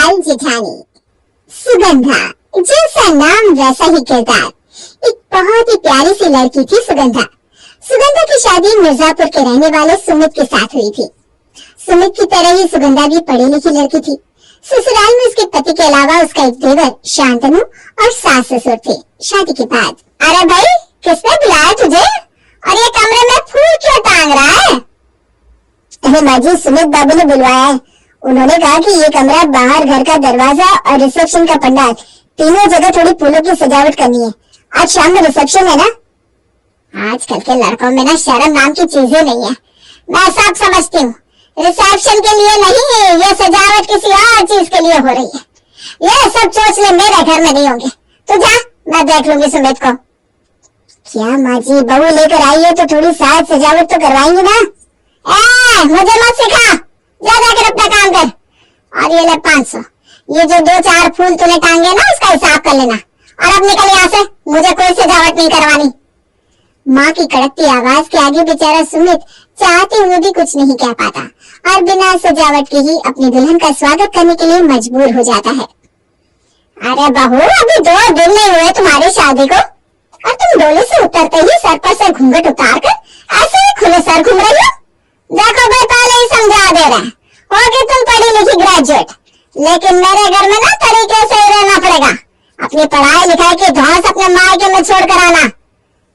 लाल जेठानी। सुगंधा, जैसा नाम वैसा ही किरदार। एक बहुत ही प्यारी सी लड़की थी सुगंधा। सुगंधा की शादी मिर्जापुर के रहने वाले सुमित के साथ हुई थी। सुमित की तरह ही सुगंधा भी पढ़ी लिखी लड़की थी। ससुराल में उसके पति के अलावा उसका एक देवर शांतनु और सास ससुर थे। शादी के बाद, अरे भाई किसने बुलाया तुझे और ये कमरे में फूल क्यों टांग रहा है? अरे माजी, सुमित बाबू ने बुलवाया है। उन्होंने कहा कि ये कमरा, बाहर घर का दरवाजा और रिसेप्शन का पंडाल, तीनों जगह थोड़ी फूलों की सजावट करनी है। आज शाम में रिसेप्शन है ना। आजकल के लड़कों में ना शर्म नाम की चीजें नहीं है। मैं सब समझती हूँ, रिसेप्शन के लिए नहीं, ये सजावट किसी और चीज के लिए हो रही है। ये सब चोचले मेरे घर में नहीं होंगे। तो जा, मैं देख लूंगी सुमित को। क्या माँ जी, बहू लेकर आई है तो थोड़ी साज सजावट तो करवाएंगे ना। मुझे मत सिखा, जा जाकर अपना काम कर। और ये ले 500। ये जो 2-4 फूल तूने टांगे ना, उसका हिसाब कर लेना। और अब निकल यहाँ से, मुझे कोई सजावट नहीं करवानी। माँ की कड़कती आवाज के आगे बेचारा सुमित चाहते हुए भी कुछ नहीं कह पाता और बिना सजावट के ही अपनी दुल्हन का स्वागत करने के लिए मजबूर हो जाता है। अरे बहू, अभी 2 दिन नहीं हुए तुम्हारी शादी को और तुम डोली से उतरते ही सर पर से घूंघट उतार कर ऐसे ही खुले सर घूम रही हो। देखो भाई, पहले ही समझा दे रहे हैं, होगी तुम पढ़ी लिखी ग्रेजुएट, लेकिन मेरे घर में ना तरीके से रहना पड़ेगा। अपनी पढ़ाई लिखाई की धौंस अपने मायके में छोड़ कर आना।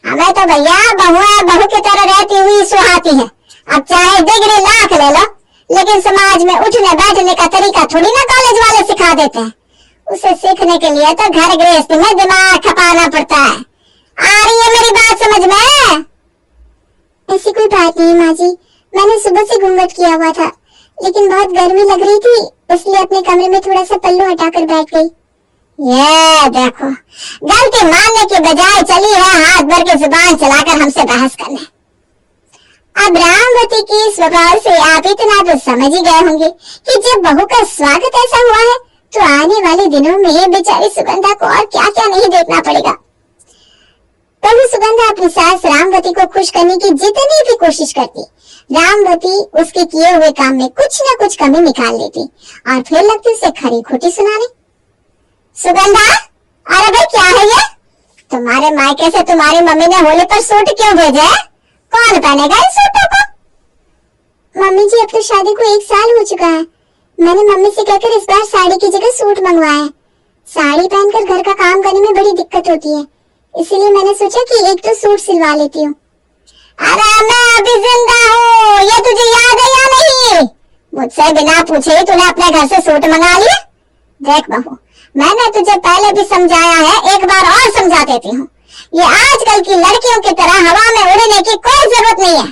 हमें तो भैया बहू की तरह रहती हुई सुहाती है। अब चाहे डिग्री लाख ले लो, लेकिन समाज में उठने बैठने का तरीका थोड़ी ना कॉलेज वाले सिखा देते हैं। उसे सीखने के लिए तो घर गृहस्थी में दिमाग खपाना पड़ता है। आ रही है मेरी बात समझ में? ऐसी कोई बात नहीं माँ जी, मैंने सुबह से घूंघट किया हुआ था, लेकिन बहुत गर्मी लग रही थी, इसलिए अपने कमरे में थोड़ा सा पल्लू हटाकर बैठ गई। ये देखो, गलती मानने के बजाय चली है हाथ भर के जुबान चलाकर हमसे बहस करने। अब रामवती की स्वभाव से आप इतना तो समझ ही गए होंगे कि जब बहू का स्वागत ऐसा हुआ है, तो आने वाले दिनों में बेचारी सुगंधा को और क्या क्या नहीं देखना पड़ेगा। तभी सुगंधा अपनी सास रामवती को खुश करने की जितनी भी कोशिश करती, रामवती उसके किए हुए काम में कुछ न कुछ कमी निकाल लेती और फिर लगती उसे खरी खोटी सुनाने। सुगंधा, अरे भाई क्या है ये? तुम्हारे मायके से तुम्हारी मम्मी ने होली पर सूट क्यों भेजा है? कौन पहनेगा इन सूटों को? मम्मी जी, अब तो शादी को 1 साल हो चुका है। मैंने मम्मी से कहकर इस बार साड़ी की जगह सूट मंगवाया है। साड़ी पहनकर घर का काम करने में बड़ी दिक्कत होती है, इसीलिए मैंने सोचा कि एक तो सूट सिलवा लेती हूँ। अरे मैं अभी जिंदा हूँ, ये तुझे याद है या नहीं? मुझसे बिना पूछे ही तूने अपने घर से सूट मंगा लिया। देख बहू, मैंने तुझे पहले भी समझाया है, एक बार और समझा देती हूँ। ये आजकल की लड़कियों की तरह हवा में उड़ने की कोई जरूरत नहीं है।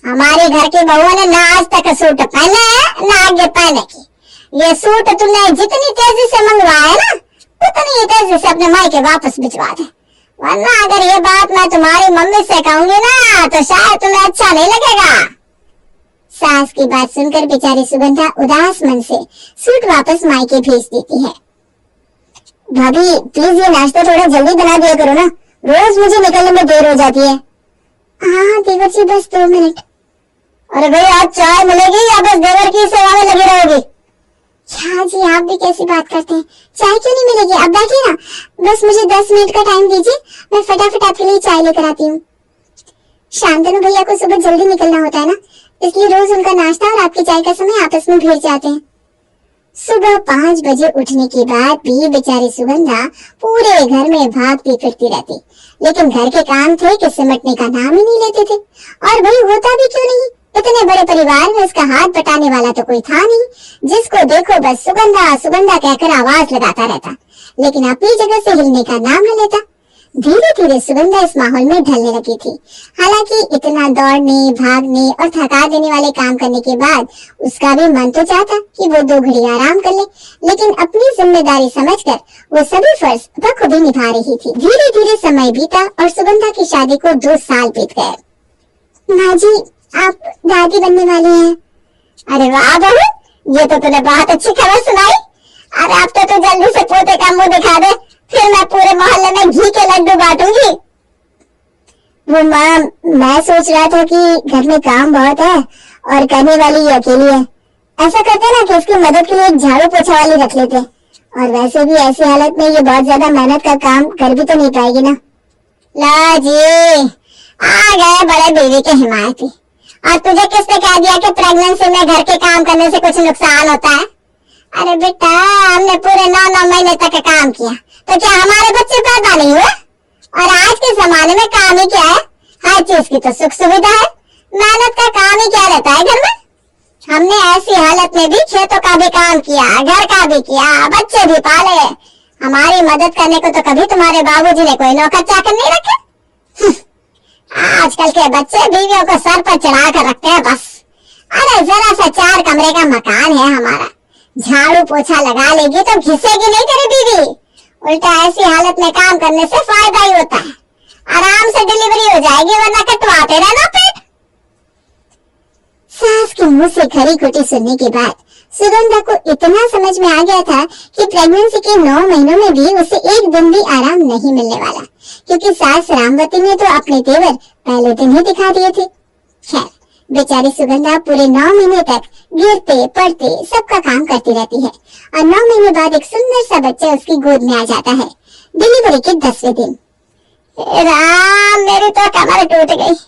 हमारे घर की बहुओं ने ना आज तक सूट पहने हैं, ना आगे पहने की। ये सूट तूने जितनी तेजी से मंगवाया है ना, उतनी तेजी से अपने मायके वापस भिजवा दे, वरना अगर ये बात मैं तुम्हारी मम्मी से कहूंगी ना, तो शायद तुम्हें अच्छा नहीं लगेगा। सास की बात सुनकर बेचारी सुगंधा उदास मन से सूट वापस मायके भेज देती है। भाभी प्लीज ये नाश्ता थोड़ा जल्दी बना दिया करो ना, रोज मुझे निकलने में देर हो जाती है। हाँ देवर जी, बस 2 मिनट। अरे भाई, आज चाय मिलेगी या बस देवर की सेवा में लगी रहोगी? हाँ जी, आप भी कैसी बात करते हैं, चाय क्यों नहीं मिलेगी? आप बैठिए ना, बस मुझे 10 मिनट का टाइम दीजिए, मैं फटाफट आपके लिए चाय लेकर आती हूँ। शांतनु भैया को सुबह जल्दी निकलना होता है ना, इसलिए रोज उनका नाश्ता और आपकी चाय का समय आपस में भिड़ जाते हैं। सुबह 5 बजे उठने के बाद भी बेचारी सुगंधा पूरे घर में भागती फिरती रहती, लेकिन घर के काम थे कि सिमटने का नाम ही नहीं लेते थे। और वही होता भी क्यों नहीं, इतने बड़े परिवार में उसका हाथ बटाने वाला तो कोई था नहीं। जिसको देखो बस सुगंधा सुगंधा कहकर आवाज लगाता रहता, लेकिन अपनी जगह से हिलने का नाम न लेता। धीरे धीरे सुगंधा इस माहौल में ढलने लगी थी। हालांकि इतना दौड़ने, भागने और थका देने वाले काम करने के बाद उसका भी मन तो चाहता कि वो 2 घड़ी आराम कर ले, लेकिन अपनी जिम्मेदारी समझकर वो सभी फर्ज बखूबी निभा रही थी। धीरे धीरे समय बीता और सुगंधा की शादी को 2 साल बीत गए। माँ जी, आप दादी बनने वाली हैं। अरे वाह बहू, ये तो तूने बहुत अच्छी खबर सुनाई। अरे अब तो तू जल्दी से पोते का मुंह दिखा दे, फिर मैं पूरे मोहल्ले में घी के लड्डू बांटूंगी। वो माँ, मैं सोच रहा था कि घर में काम बहुत है और करने वाली ये अकेली है, ऐसा करते ना कि इसकी मदद के लिए एक झाड़ू पोछा वाली रख लेते, और वैसे भी ऐसी हालत में ये बहुत ज्यादा मेहनत का काम कर भी तो नहीं पाएगी ना। ला जी, आ गए बड़े बीवी के हिमायती। और तुझे किसने कह दिया कि प्रेगनेंसी में घर के काम करने से कुछ नुकसान होता है? अरे बेटा, हमने पूरे 9 महीने तक काम किया, तो क्या हमारे बच्चे पैदा नहीं हुए? और आज के जमाने में काम ही क्या है, हर चीज की तो सुख सुविधा है, मेहनत का काम ही क्या रहता है घर में। हमने ऐसी हालत में भी खेतों का भी काम किया, घर का भी किया, बच्चे भी पाले। हमारी मदद करने को तो कभी तुम्हारे बाबूजी ने कोई नौकर चाकर नहीं रखे। आजकल के बच्चे बीवियों को सर पर चढ़ा कर रखते हैं बस। अरे जरा सा 4 कमरे का मकान है हमारा, झाड़ू पोछा लगा लेगी तो घिसेगी नहीं तेरी बीवी। उल्टा ऐसी हालत में काम करने से फायदा ही होता है, आराम से डिलीवरी हो जाएगी, वरना कटवाते रहना पेट। सास के मुंह से खरी खोटी सुनने के बाद सुगंधा को इतना समझ में आ गया था कि प्रेगनेंसी के 9 महीनों में भी उसे एक दिन भी आराम नहीं मिलने वाला, क्योंकि सास रामवती ने तो अपने तेवर पहले दिन ही दिखा दिए थे। खैर, बेचारी सुगंधा पूरे 9 महीने तक गिरते पड़ते सबका काम करती रहती है, और 9 महीने बाद एक सुंदर सा बच्चा उसकी गोद में आ जाता है, डिलीवरी के 10वें दिन। राम, मेरी तो कमर टूट गई।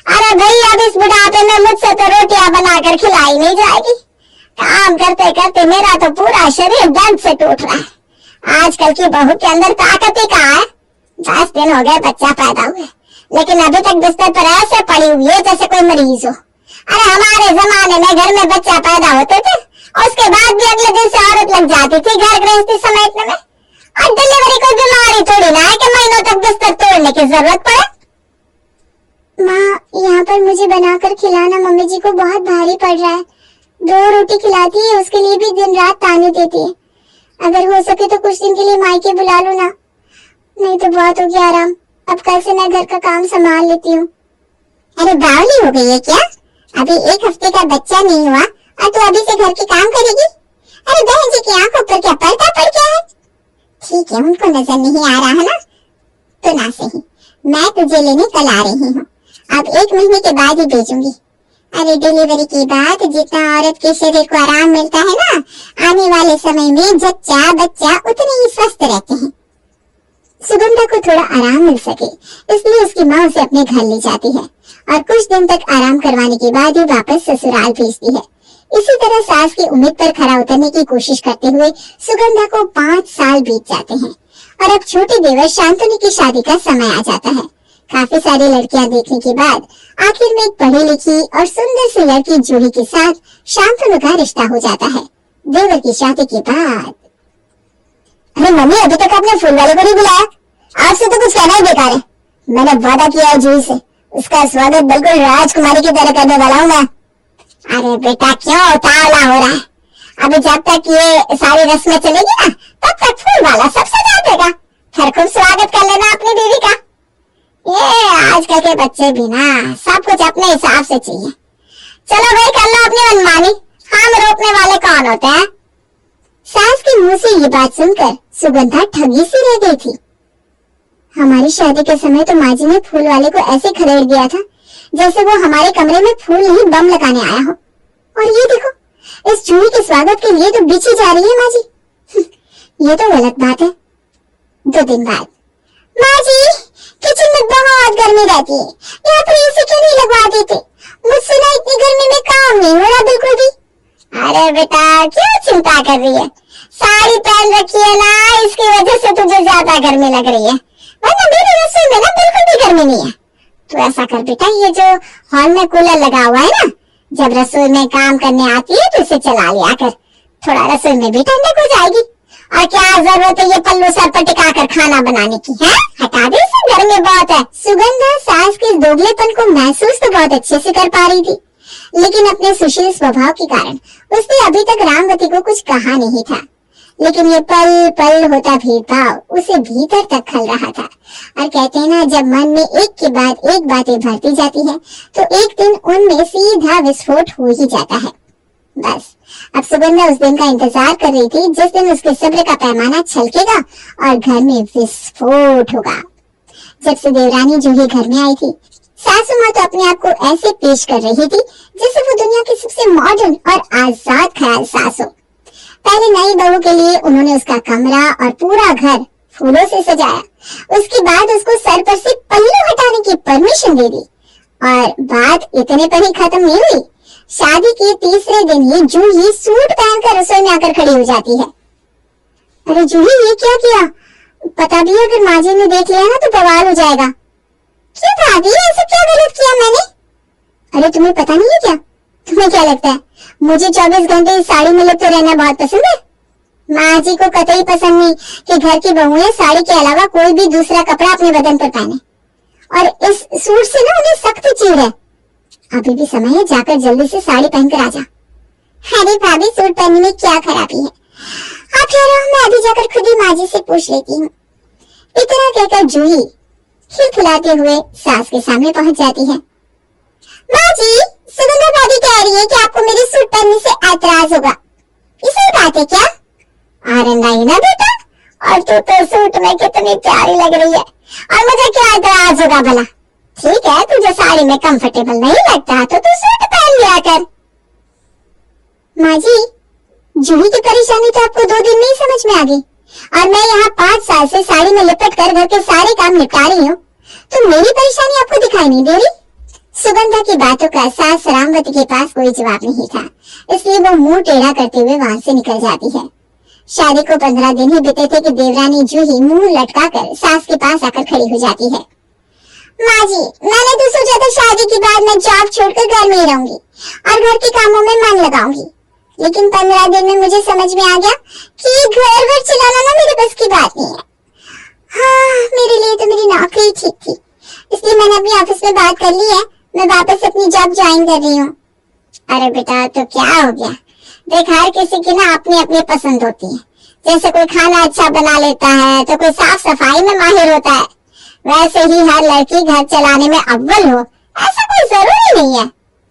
अरे भाई, अब इस बुढ़ापे में मुझसे तो रोटियां बनाकर खिलाई नहीं जाएगी। काम करते करते मेरा तो पूरा शरीर दर्द से टूट रहा है। आजकल की बहू के अंदर ताकत ही कहाँ है। 10 दिन हो गए बच्चा पैदा हुए, लेकिन अभी तक बिस्तर पर ऐसे पड़ी हुई है जैसे कोई मरीज हो। अरे हमारे जमाने में घर में बच्चा पैदा होते थे, और उसके बाद भी अगले दिन से औरत लग जाती थी घर गृहस्थी समेटने में। और डिलीवरी कोई बीमारी थोड़ी ना है कि महीनों तक बिस्तर तोड़ने की जरूरत पड़े। माँ, यहाँ पर मुझे बनाकर खिलाना मम्मी जी को बहुत भारी पड़ रहा है। 2 रोटी खिलाती है, उसके लिए भी दिन रात ताने देती है। अगर हो सके तो कुछ दिन के लिए मायके बुला लो ना, नहीं तो बहुत हो गया आराम। अब कल से मैं घर का काम संभाल लेती हूँ। अरे बावली हो गई है क्या? अभी 1 हफ्ते का बच्चा नहीं हुआ और तू अभी से घर के काम करेगी? अरे बहन जी की आंखों पर क्या पर्दा पड़ गया है? ठीक है, उनको नजर नहीं आ रहा है ना, तो ना सही, मैं तुझे लेने कल आ रही हूँ। अब 1 महीने के बाद ही भेजूंगी। अरे डिलीवरी के बाद जितना औरत के शरीर को आराम मिलता है ना, आने वाले समय में जच्चा बच्चा उतने ही स्वस्थ रहते हैं। सुगंधा को थोड़ा आराम मिल सके, इसलिए उसकी माँ उसे अपने घर ले जाती है, और कुछ दिन तक आराम करवाने के बाद ही वापस ससुराल भेजती है। इसी तरह सास की उम्मीद पर खरा उतरने की कोशिश करते हुए सुगंधा को 5 साल बीत जाते हैं, और अब छोटे देवर शांतनु की शादी का समय आ जाता है। काफी सारी लड़कियां देखने के बाद आखिर में एक पढ़ी लिखी और सुंदर सी लड़की जूही के साथ शांतनु का रिश्ता हो जाता है। देवर की शादी के बाद। अरे मम्मी, अभी तक आपने फूल वाले को नहीं बुलाया? आपसे तो कुछ कहना ही बेकार है। मैंने वादा किया है जूही से, उसका स्वागत बिल्कुल राजकुमारी की तरह करने वाला हूँ मैं। अरे बेटा, क्यों उतावला हो रहा है? अभी जब तक ये सारी रस्में चलेगी ना, तब तक फूल वाला सब सजा देगा। फिर खूब स्वागत कर लेना अपनी बीवी का। ये आजकल के बच्चे भी ना सब कुछ अपने हिसाब से चाहिए। चलो भाई, कर लो अपनी मनमानी, हम रोकने वाले कौन होते हैं? सास के मुंह से ये बात सुनकर सुगंधा ठगी सी रह गई थी। हमारी शादी के समय तो माँ जी ने फूल वाले को ऐसे खदेड़ दिया था जैसे वो हमारे कमरे में फूल नहीं बम लगाने आया हो। और ये देखो, इस जूही के स्वागत के लिए तो बिछी जा रही है माँ जी। ये तो गलत बात है। 2 दिन बाद। माँ जी, किचन में बहुत गर्मी रहती है, यहाँ पर एसी क्यों नहीं लगवा देते? मुझसे ना इतनी गर्मी में काम नहीं हो रहा बिल्कुल भी। अरे बेटा, क्यों चिंता कर रही है? साड़ी पहन रखी है ना, इसकी वजह से तुझे ज्यादा गर्मी लग रही है, वरना मेरी रसोई में ना बिल्कुल भी गर्मी नहीं है। तो ऐसा कर बेटा, ये जो हॉल में कूलर लगा हुआ है ना, जब रसोई में काम करने आती है तो इसे चला लिया कर, थोड़ा रसोई में भी ठंडक हो जाएगी। और क्या जरूरत है ये पल्लू सर पर टिका कर खाना बनाने की है? हटा दे इसे, गर्मी बहुत है। सुगंधा सास के दोगलेपन को महसूस तो बहुत अच्छे से कर पा रही थी, लेकिन अपने सुशील स्वभाव के कारण उसने अभी तक रामवती को कुछ कहा नहीं था। लेकिन ये पल पल होता भेदभाव उसे भीतर तक खल रहा था। और कहते हैं ना, जब मन में एक के बाद एक बातें भरती जाती है तो एक दिन उनमें सीधा विस्फोट हो ही जाता है। बस अब सुगंधा उस दिन का इंतजार कर रही थी जिस दिन उसके सब्र का पैमाना छलकेगा और घर में विस्फोट होगा। जब से देवरानी जूही घर में आई थी, सासू माँ तो अपने आप को ऐसे पेश कर रही थी जैसे वो दुनिया की सबसे मॉडर्न और आजाद ख्याल सास हो। पहले नई बहू के लिए उन्होंने उसका कमरा और पूरा घर फूलों से सजाया। उसके बाद उसको सर पर से पल्लू हटाने की परमिशन दे दी। और बात इतने पर ही खत्म नहीं हुई। शादी के तीसरे दिन ही जूही सूट पहनकर रसोई में आकर खड़ी हो जाती है। अरे जूही, ये क्या किया? पता भी अगर माँ जी ने देख लिया ना तो बवाल हो जाएगा। क्यों भाभी, ऐसा क्या गलत किया मैंने? अरे तुम्हें पता नहीं है क्या? तुम्हें क्या लगता है मुझे 24 घंटे इस साड़ी में लिपटे रहना बहुत पसंद है? माँ जी को कतई पसंद नहीं कि घर की बहुएं साड़ी के अलावा कोई भी दूसरा कपड़ा अपने बदन पर पहने। और इस सूट से ना उन्हें सख्त चिढ़ है। अभी भी समय है, जाकर जल्दी से साड़ी पहनकर आजा। अरे भाभी, सूट पहनने में क्या खराबी है? आप कह रहे हो, मैं अभी जाकर खुद ही माँ जी से पूछ लेती हूँ। इतना कहकर जूही खिलखिलाते हुए सास के सामने पहुंच जाती है। माँ जी, सुगंधा भाभी कह रही है कि आपको मेरे सूट पहनने से ऐतराज होगा। ये सही बात है क्या? अरे नहीं ना बेटा, और तू तो सूट में कितनी प्यारी लग रही है, और मुझे क्या ऐतराज होगा भला? ठीक है, तुझे साड़ी में कंफर्टेबल नहीं लगता तो तू सूट पहन लिया कर। माँ जी, जूही की परेशानी तो आपको 2 दिन में ही समझ में आ गई, और मैं यहाँ 5 साल से साड़ी में लिपट कर घर के सारे काम निपटा रही हूँ, तो मेरी परेशानी आपको दिखाई नहीं दे रही? सुगंधा की बातों का सास रामवती के पास कोई जवाब नहीं था, इसलिए वो मुंह टेढ़ा करते हुए वहां से निकल जाती है। शादी को 15 दिन ही बीते थे कि देवरानी जूही मुंह लटकाकर सास के पास आकर खड़ी हो जाती है। माँ जी, मैंने तो सोचा था शादी के बाद मैं जॉब छोड़कर घर में ही रहूंगी और घर के कामों में मन लगाऊंगी, लेकिन 15 दिन में मुझे समझ में आ गया कि घर भर चलाना ना मेरे बस की बात नहीं है। हाँ, मेरे लिए तो मेरी नौकरी ठीक थी, इसलिए मैंने अपने ऑफिस में बात कर ली है, मैं वापस अपनी जॉब ज्वाइन कर रही हूँ। अरे बेटा, तो क्या हो गया? देख, हर किसी की ना अपनी अपनी पसंद होती है। जैसे कोई खाना अच्छा बना लेता है तो कोई साफ सफाई में माहिर होता है, वैसे ही हर लड़की घर चलाने में अव्वल हो ऐसा कोई जरूरी नहीं है।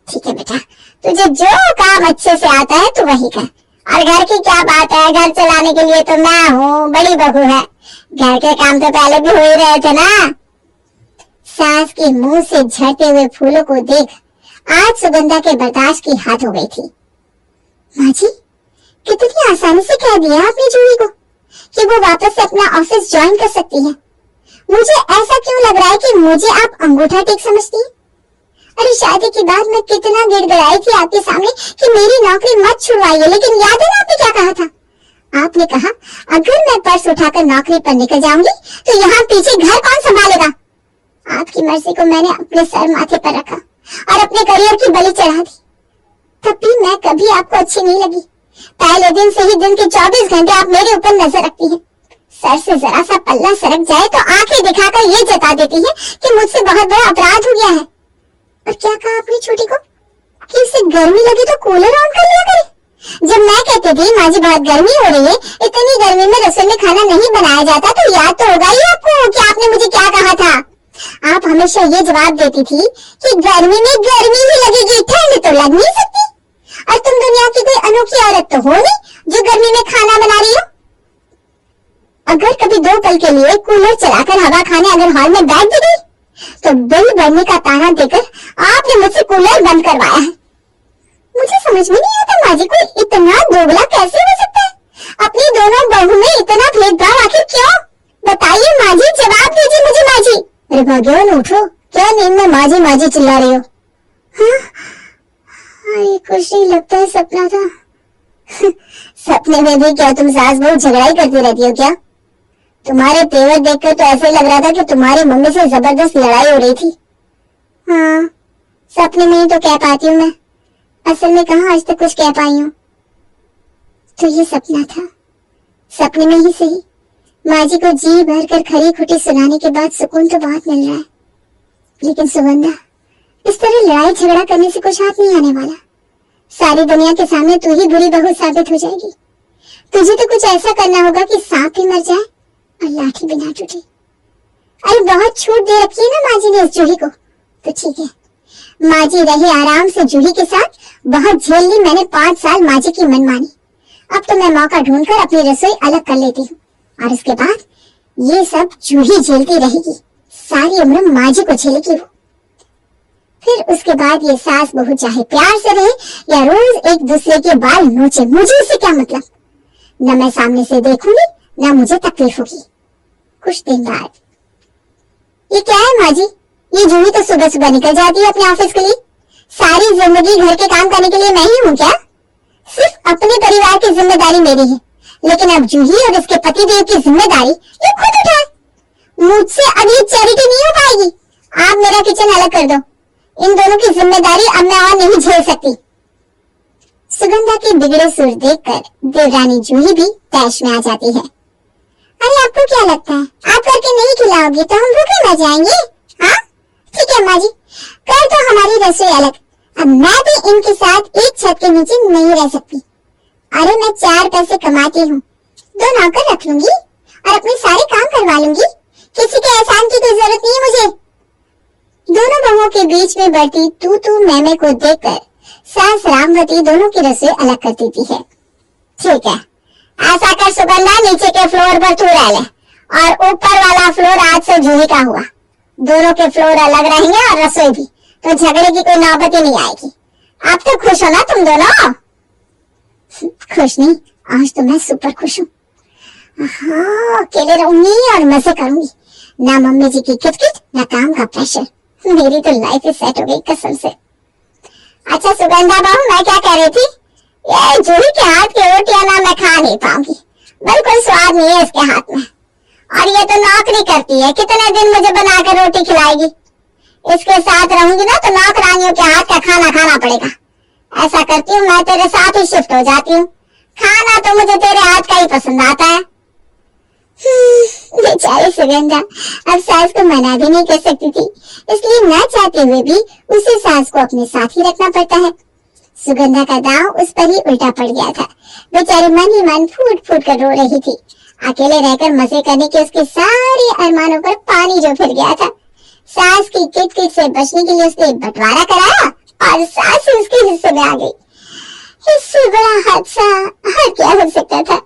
ठीक है बेटा, तुझे जो काम अच्छे से आता है तू वही कर, और घर की क्या बात है, घर चलाने के लिए तो मैं हूँ, बड़ी बहू है, घर के काम तो पहले भी हो ही रहे थे ना। सास के मुंह से झड़ते हुए फूलों को देख आज सुगंधा के बर्दाश्त की हद हो गई थी। माँ जी, कितनी आसानी से कह दिया आपने जूही को कि वो वापस से अपना ऑफिस ज्वाइन कर सकती है। मुझे ऐसा क्यों लग रहा है कि मुझे आप अंगूठा टेक समझती हैं? अरे शादी के बाद मैं कितना गिड़गिड़ाई थी आपके सामने कि मेरी नौकरी मत छुड़वाइए, लेकिन याद है ना आपने क्या कहा था? आपने कहा अगर मैं पर्स उठाकर नौकरी पर निकल जाऊंगी तो यहाँ पीछे घर कौन संभालेगा? आपकी मर्जी को मैंने अपने सर माथे पर रखा और अपने करियर की बलि चढ़ा दी। तब भी मैं कभी आपको अच्छी नहीं लगी। पहले दिन से ही दिन के 24 घंटे आप मेरे ऊपर नजर रखती हैं। सर से जरा सा पल्ला सरक जाए तो आंखें दिखाकर ये जता देती है कि मुझसे बहुत बड़ा अपराध हो गया है। और क्या कहा आपने छोटी को कि इसे गर्मी लगी तो कूलर ऑन कर लिया करे? जब मैं कहती थी माँ जी बहुत गर्मी हो रही है, इतनी गर्मी में रसोई में खाना नहीं बनाया जाता, तो याद तो होगा ही आपको कि आपने मुझे क्या कहा था। आप हमेशा ये जवाब देती थी कि गर्मी में गर्मी ही लगेगी, ठंड तो लग नहीं सकती, और तुम दुनिया की कोई अनोखी औरत तो हो नहीं जो गर्मी में खाना बना रही हो। अगर कभी 2 पल के लिए कूलर चलाकर हवा खाने अगर हॉल में बैठ भी गई तो बिल भरने का ताना देकर आपने मुझसे कूलर बंद करवाया है। मुझे समझ में नहीं आता माँ जी को इतना दोगला कैसे हो सकता है? अपनी दोनों बहू में इतना भेदभाव आखिर क्यों? बताइए माँ जी, जवाब दीजिए मुझे माँ जी। अरे भगवान, उठो, क्या नींद में माँ जी चिल्ला रही हो? हाँ, ये कुछ नहीं लगता है सपना था। सपने में भी क्या तुम सास बहू झगड़ा ही करती रहती हो क्या? तुम्हारे तेवर देखकर तो ऐसे लग रहा था कि तुम्हारी मम्मी से जबरदस्त लड़ाई हो रही थी। हाँ, सपने में ही तो कह पाती हूँ मैं, असल में कहाँ आज तक कुछ कह पाई हूँ। तो ये सपना था, सपने में ही सही। माँ जी को जी भर कर खरी खुटी सुनाने के बाद सुकून तो बहुत मिल रहा है, लेकिन सुगंधा, इस तरह लड़ाई झगड़ा करने से कुछ हाथ नहीं आने वाला। सारी दुनिया के सामने तू ही बुरी बहू साबित हो जाएगी। तुझे तो कुछ ऐसा करना होगा कि सांप भी मर जाए और लाठी भी ना टूटे। अरे बहुत छूट दे रखी है ना माँ जी ने इस जूही को, तो ठीक है, माँ जी रहे आराम से जूही के साथ। बहुत झेल ली मैंने 5 साल माँ जी की मनमानी। अब तो मैं मौका ढूंढकर अपनी रसोई अलग कर लेती हूँ, और इसके बाद ये सब जूही झेलती रहेगी, सारी उम्र माँ जी को झेलेगी वो। फिर उसके बाद ये सास बहू चाहे प्यार से रहे या रोज एक दूसरे के बाल नोचे, मुझे इससे क्या मतलब। न मैं सामने से देखूंगी न मुझे तकलीफ होगी। कुछ दिन बाद, ये क्या है माँ जी, ये जूही तो सुबह सुबह निकल जाती है अपने ऑफिस के लिए। सारी जिंदगी घर के काम करने के लिए मैं ही हूँ क्या? सिर्फ अपने परिवार की जिम्मेदारी मेरी है, लेकिन अब जूही और उसके पतिदेव की जिम्मेदारी ये खुद उठाए। मुझसे अब ये चैरिटी नहीं हो पाएगी। आप मेरा किचन अलग कर दो। इन दोनों की जिम्मेदारी अब मैं और नहीं झेल सकती। सुगंधा के बिगड़े सुर देखकर देवरानी जूही भी तैश में आ जाती है। अरे आपको क्या लगता है, आप करके नहीं खिलाओगी तो हम भूखे मर जाएंगे? हाँ ठीक है माँ जी, कर तो हमारी रसोई अलग। अब मैं भी इनके साथ एक छत के नीचे नहीं रह सकती। अरे मैं 4 पैसे कमाती हूँ, 2 नौकर रख लूंगी और अपने सारे काम करवा लूंगी। किसी के एहसान की कोई जरूरत नहीं है मुझे। दोनों बहुओं के बीच में बढ़ती तू मैं को देखकर सास रामवती दोनों की रसोई अलग कर देती है। ठीक है, ऐसा कर सुगंधा, नीचे के फ्लोर पर तू रह ले और ऊपर वाला फ्लोर आज से जूही का हुआ। दोनों के फ्लोर अलग रहेंगे और रसोई भी, तो झगड़े की कोई नौबत ही नहीं आएगी। आप तो खुश हो ना तुम दोनों? खुश नहीं, आज तो मैं सुपर खुश हूँ। हाँ, अकेले रहूंगी और मजे करूंगी, ना मम्मी जी की किटकिट ना काम का प्रेशर। मेरी तो लाइफ ही सेट हो गई कसम से। अच्छा सुगंधा बहू, मैं क्या कह रही थी, ये जूही के हाथ की रोटियां ना मैं खा नहीं पाऊंगी, बिल्कुल स्वाद नहीं है इसके हाथ में। और ये तो नौकरी करती है, कितने दिन मुझे बनाकर रोटी खिलाएगी। इसके साथ रहूंगी ना तो नौकरानियों के हाथ का खाना खाना पड़ेगा। ऐसा करती हूँ, मैं तेरे साथ ही शिफ्ट हो जाती हूँ। खाना तो मुझे तेरे हाथ का ही पसंद आता है। बेचारी सुगंधा अब सास को मना भी नहीं कर सकती थी, इसलिए न चाहते हुए भी उसे सास को अपने साथ ही रखना पड़ता है। सुगंधा का दांव उस पर ही उल्टा पड़ गया था। बेचारी मन ही मन फूट फूट कर रो रही थी। अकेले रहकर मजे करने के उसके सारे अरमानों पर पानी जो फिर गया था। सास की किटकिट से बचने के लिए उसने बंटवारा कराया और सास उसके हिस्से में आ गई। इससे बड़ा हादसा और क्या हो सकता था।